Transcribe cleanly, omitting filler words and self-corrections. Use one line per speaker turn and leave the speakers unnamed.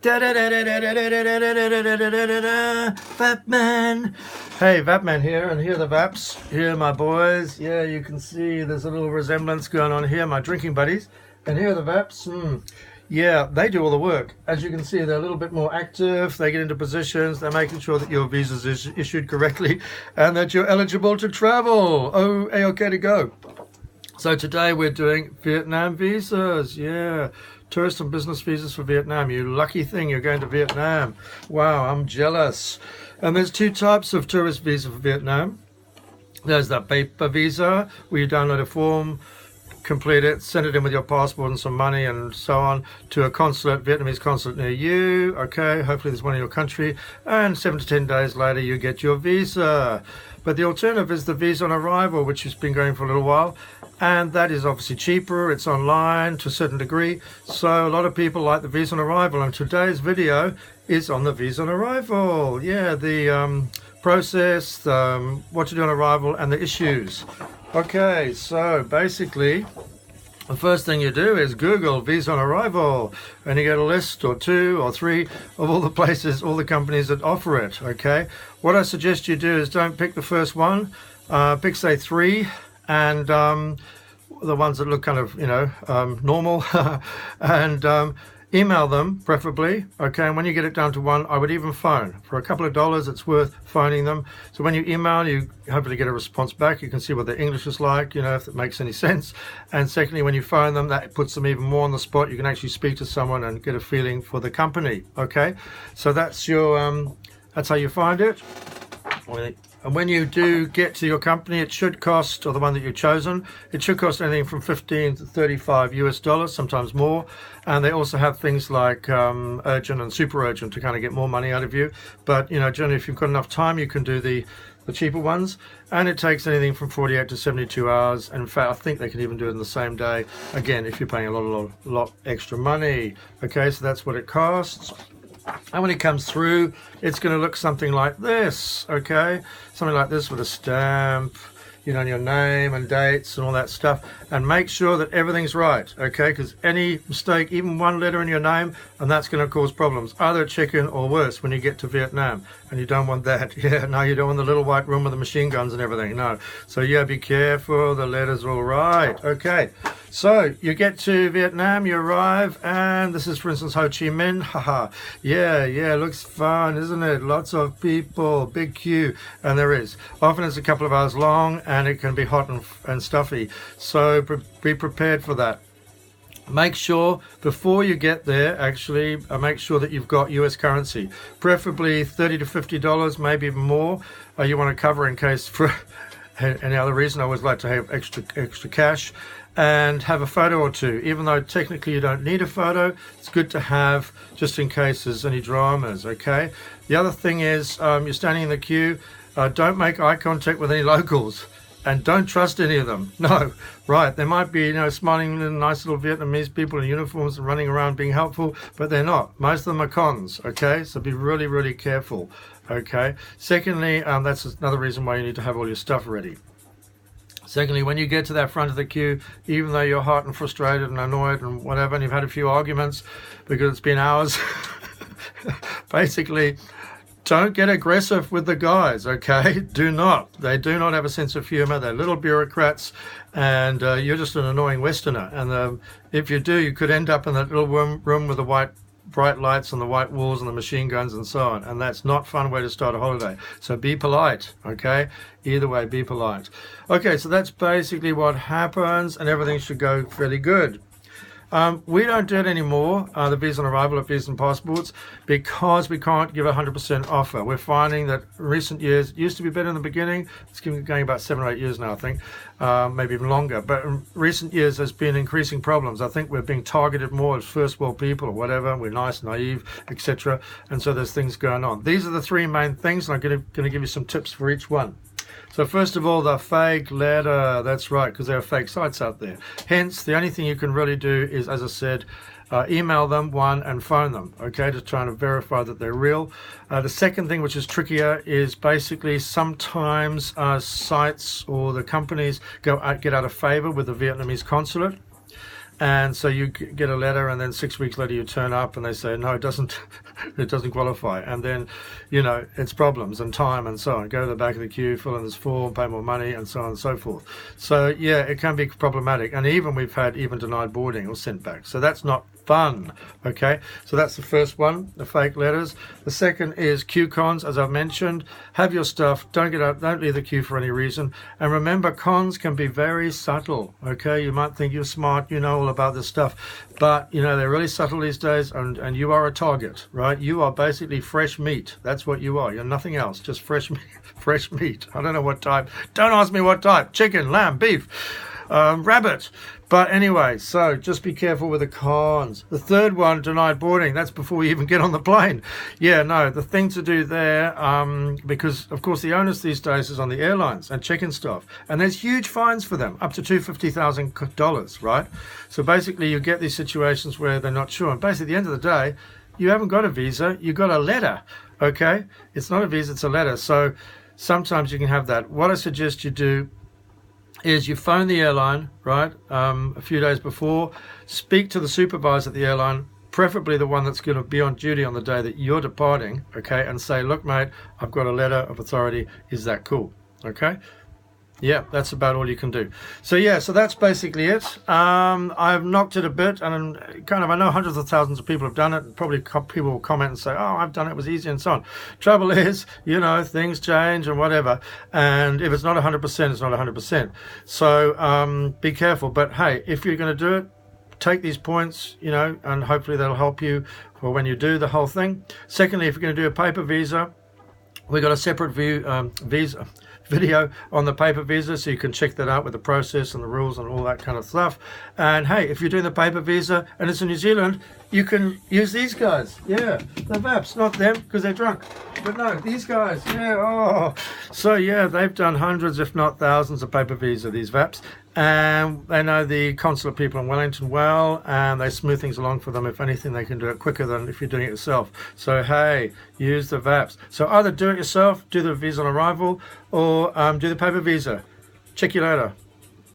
Vapman. Hey, Vapman here, and here are the VAPS. Here are my boys. Yeah, you can see there's a little resemblance going on here, my drinking buddies. And here are the VAPS. Yeah, they do all the work. As you can see, they're a little bit more active. They get into positions. They're making sure that your visa is issued correctly and that you're eligible to travel. Oh, okay to go. So today we're doing Vietnam visas. Yeah, tourist and business visas for Vietnam. You lucky thing, you're going to Vietnam. Wow, I'm jealous. And there's two types of tourist visa for Vietnam. There's that paper visa where you download a form, complete it, send it in with your passport and some money and so on to a consulate, Vietnamese consulate near you. Okay, hopefully there's one in your country, and 7 to 10 days later you get your visa. But the alternative is the visa on arrival, which has been going for a little while, and that is obviously cheaper. It's online to a certain degree, so a lot of people like the visa on arrival, and today's video is on the visa on arrival. Yeah, the process, what to do on arrival, and the issues. Okay, so basically the first thing you do is Google visa on arrival, and you get a list or 2 or 3 of all the places, all the companies that offer it. Okay, what I suggest you do is don't pick the first one, pick say 3, and the ones that look kind of, you know, normal, and email them preferably. Okay, and when you get it down to 1, I would even phone. For a couple of dollars, it's worth phoning them. So when you email, you hopefully get a response back. You can see what their English is like, you know, if it makes any sense. And secondly, when you phone them, that puts them even more on the spot. You can actually speak to someone and get a feeling for the company. Okay, so that's your that's how you find it. And when you do get to your company, it should cost, or the one that you've chosen, it should cost anything from 15 to 35 US dollars, sometimes more. And they also have things like urgent and super urgent to kind of get more money out of you. But, you know, generally, if you've got enough time, you can do the cheaper ones. And it takes anything from 48 to 72 hours. And in fact, I think they can even do it in the same day. Again, if you're paying a lot extra money. Okay, so that's what it costs. And when it comes through, it's going to look something like this, okay? Something like this with a stamp, you know, your name and dates and all that stuff. And make sure that everything's right, okay? Because any mistake, even one letter in your name, and that's going to cause problems. Either chicken or worse when you get to Vietnam. And you don't want that. Yeah, no, you don't want the little white room with the machine guns and everything. No. So yeah, be careful. The letters are all right. Okay. So you get to Vietnam, you arrive, and this is, for instance, Ho Chi Minh. Haha, yeah, looks fun, isn't it? Lots of people, big queue, and there is. Often it's a couple of hours long, and it can be hot and stuffy. So be prepared for that. Make sure before you get there, actually, make sure that you've got US currency, preferably $30 to $50, maybe even more. You want to cover in case for any other reason. I always like to have extra cash. And have a photo or 2, even though technically you don't need a photo. It's good to have just in case there's any dramas. Okay, the other thing is you're standing in the queue, don't make eye contact with any locals, and don't trust any of them. No, right, they might be, you know, smiling little nice little Vietnamese people in uniforms and running around being helpful, but they're not. Most of them are cons. Okay, so be really careful. Okay, secondly, that's another reason why you need to have all your stuff ready. Secondly, when you get to that front of the queue, even though you're hot and frustrated and annoyed and whatever, and you've had a few arguments because it's been hours, basically, don't get aggressive with the guys, okay? Do not. They do not have a sense of humor. They're little bureaucrats, and you're just an annoying Westerner. And if you do, you could end up in that little room with the bright lights and the white walls and the machine guns and so on, and that's not a fun way to start a holiday. So be polite, okay? Either way, be polite. Okay, so that's basically what happens, and everything should go fairly good. We don't do it anymore, the visa on arrival of visa and passports, because we can't give a 100% offer. We're finding that in recent years, it used to be better in the beginning. It's going about 7 or 8 years now, I think, maybe even longer. But in recent years, there's been increasing problems. I think we're being targeted more as first world people or whatever. We're nice, naive, etc. And so there's things going on. These are the 3 main things, and I'm going to give you some tips for each one. So first of all, the fake letter. That's right, because there are fake sites out there. Hence, the only thing you can really do is, as I said, email them, 1, and phone them, okay, to try and verify that they're real. The second thing, which is trickier, is basically sometimes sites or the companies get out of favor with the Vietnamese consulate. And so you get a letter, and then 6 weeks later you turn up and they say, no, it doesn't, it doesn't qualify. And then, you know, it's problems and time and so on. Go to the back of the queue, fill in this form, pay more money, and so on and so forth. So yeah, it can be problematic. And even we've had even denied boarding or sent back. So that's not fun. Okay, so that's the first one, the fake letters. The second is queue cons, as I've mentioned. Have your stuff, don't get up, don't leave the queue for any reason. And remember, cons can be very subtle. Okay, you might think you're smart, you know all about this stuff, but you know they're really subtle these days, and you are a target, right? You are basically fresh meat. That's what you are. You're nothing else, just fresh meat. Fresh meat. I don't know what type. Don't ask me what type. Chicken, lamb, beef, rabbit. But anyway, so just be careful with the cons. The third one, denied boarding. That's before you even get on the plane. Yeah, no, the thing to do there, because of course the onus these days is on the airlines and check-in staff, and there's huge fines for them, up to $250,000, right? So basically you get these situations where they're not sure, and basically at the end of the day, you haven't got a visa, you got a letter, okay? It's not a visa, it's a letter. So sometimes you can have that. What I suggest you do is you phone the airline, right, a few days before, speak to the supervisor at the airline, preferably the one that's going to be on duty on the day that you're departing, okay, and say, look, mate, I've got a letter of authority. Is that cool? Okay. Yeah, that's about all you can do. So yeah, so that's basically it. I've knocked it a bit, and kind of, I know hundreds of thousands of people have done it. Probably people will comment and say, oh, I've done it, it was easy and so on. Trouble is, you know, things change and whatever. And if it's not 100%, it's not 100%. So be careful. But hey, if you're going to do it, take these points, you know, and hopefully that'll help you for when you do the whole thing. Secondly, if you're going to do a paper visa, we've got a separate video on the paper visa, so you can check that out with the process and the rules and all that kind of stuff. And hey, if you're doing the paper visa and it's in New Zealand, you can use these guys. Yeah, the VAPS, not them because they're drunk, but no, these guys. Yeah. Oh, so yeah, they've done hundreds, if not thousands, of paper visa, these VAPS, and they know the consular people in Wellington well, and they smooth things along for them. If anything, they can do it quicker than if you're doing it yourself. So hey, use the VAPS. So either do it yourself, do the visa on arrival, or do the paper visa. Check you later.